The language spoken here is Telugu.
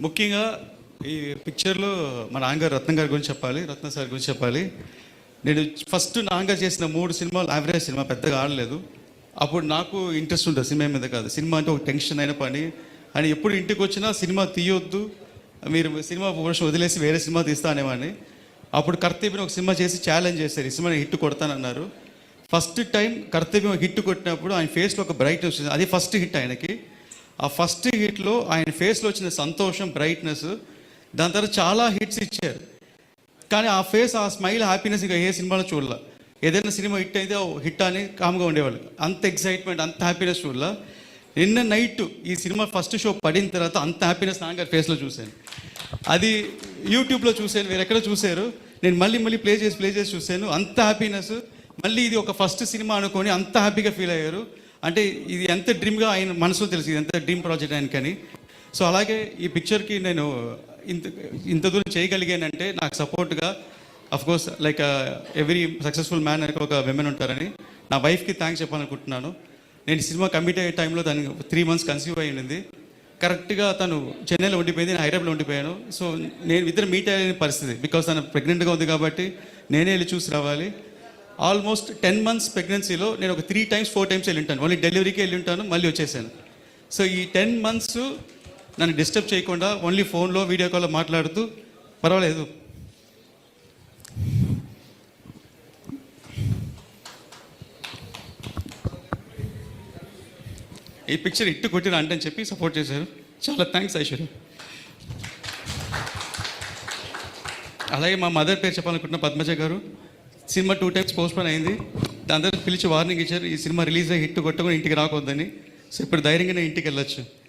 ముఖ్యంగా ఈ పిక్చర్లో మా నాన్నగారు రత్నం గారి గురించి చెప్పాలి, రత్న సార్ గురించి చెప్పాలి. నేను ఫస్ట్ నాన్నగారు చేసిన 3 సినిమాలు యావరేజ్ సినిమా, పెద్దగా ఆడలేదు. అప్పుడు నాకు ఇంట్రెస్ట్ ఉంటుంది సినిమా మీద కాదు, సినిమా అంటే ఒక టెన్షన్ అయిన పని. అని ఎప్పుడు ఇంటికి వచ్చినా సినిమా తీయొద్దు, మీరు సినిమా పోర్షన్ వదిలేసి వేరే సినిమా తీస్తా అనేవాడిని. అప్పుడు కర్తవ్యం ఒక సినిమా చేసి ఛాలెంజ్ చేశారు, ఈ సినిమా హిట్ కొడతానన్నారు. ఫస్ట్ టైం కర్తవ్యం హిట్ కొట్టినప్పుడు ఆయన ఫేస్లో ఒక బ్రైట్నెస్ వచ్చింది. అది ఫస్ట్ హిట్ ఆయనకి. ఆ ఫస్ట్ హిట్లో ఆయన ఫేస్లో వచ్చిన సంతోషం, బ్రైట్నెస్, దాని తర్వాత చాలా హిట్స్ ఇచ్చారు. కానీ ఆ ఫేస్, ఆ స్మైల్, హ్యాపీనెస్ ఇంకా ఏ సినిమాలో చూడాల. ఏదైనా సినిమా హిట్ అయితే హిట్ అని కామ్గా ఉండేవాళ్ళు. అంత ఎక్సైట్మెంట్, అంత హ్యాపీనెస్ చూడాల. నిన్న నైట్ ఈ సినిమా ఫస్ట్ షో పడిన తర్వాత అంత హ్యాపీనెస్ నాన్నగారి ఫేస్లో చూశాను. అది యూట్యూబ్లో చూశాను, వేరే ఎక్కడ చూశారు. నేను మళ్ళీ ప్లే చేసి చూశాను. అంత హ్యాపీనెస్. మళ్ళీ ఇది ఒక ఫస్ట్ సినిమా అనుకొని అంత హ్యాపీగా ఫీల్ అయ్యారు. అంటే ఇది ఎంత డ్రీమ్గా ఆయన మనసులో తెలుసు, ఇది ఎంత డ్రీమ్ ప్రాజెక్ట్ ఆయనకని. సో అలాగే ఈ పిక్చర్కి నేను ఇంత దూరం చేయగలిగానంటే నాకు సపోర్ట్గా course like every successful man అని ఒక విమెన్ ఉంటారని నా వైఫ్కి థ్యాంక్స్ చెప్పాలనుకుంటున్నాను. నేను సినిమా కమిట్ అయ్యే టైంలో దానికి 3 months కన్సీవ్ అయి ఉండింది. కరెక్ట్గా తను చెన్నైలో ఉండిపోయింది, నేను హైదరాబాద్లో ఉండిపోయాను. సో నేను ఇద్దరు మీట్ అయ్యే పరిస్థితి, బికాస్ తను ప్రెగ్నెంట్గా ఉంది కాబట్టి నేనే వెళ్ళి చూసి రావాలి. ఆల్మోస్ట్ 10 months ప్రెగ్నెన్సీలో నేను ఒక 3 times 4 times వెళ్ళి ఉంటాను. ఓన్లీ డెలివరీకి వెళ్ళి ఉంటాను, మళ్ళీ వచ్చేసాను. సో ఈ 10 months నన్ను డిస్టర్బ్ చేయకుండా ఓన్లీ ఫోన్లో, వీడియో కాల్లో మాట్లాడుతూ పర్వాలేదు. ఈ పిక్చర్ ఇట్టు కొట్టిన అంటే అని చెప్పి సపోర్ట్ చేశారు. చాలా థ్యాంక్స్ ఐశ్వర్య. అలాగే మా మదర్ పేరు చెప్పాలనుకుంటున్న పద్మజ గారు. సినిమా 2 times పోస్ట్పోన్ అయింది. దాని తర్వాత పిలిచి వార్నింగ్ ఇచ్చారు, ఈ సినిమా రిలీజ్ అయ్యి హిట్ కొట్టకుండా ఇంటికి రాకొద్దని. సో ఇప్పుడు ధైర్యంగా నేను ఇంటికి వెళ్ళొచ్చు.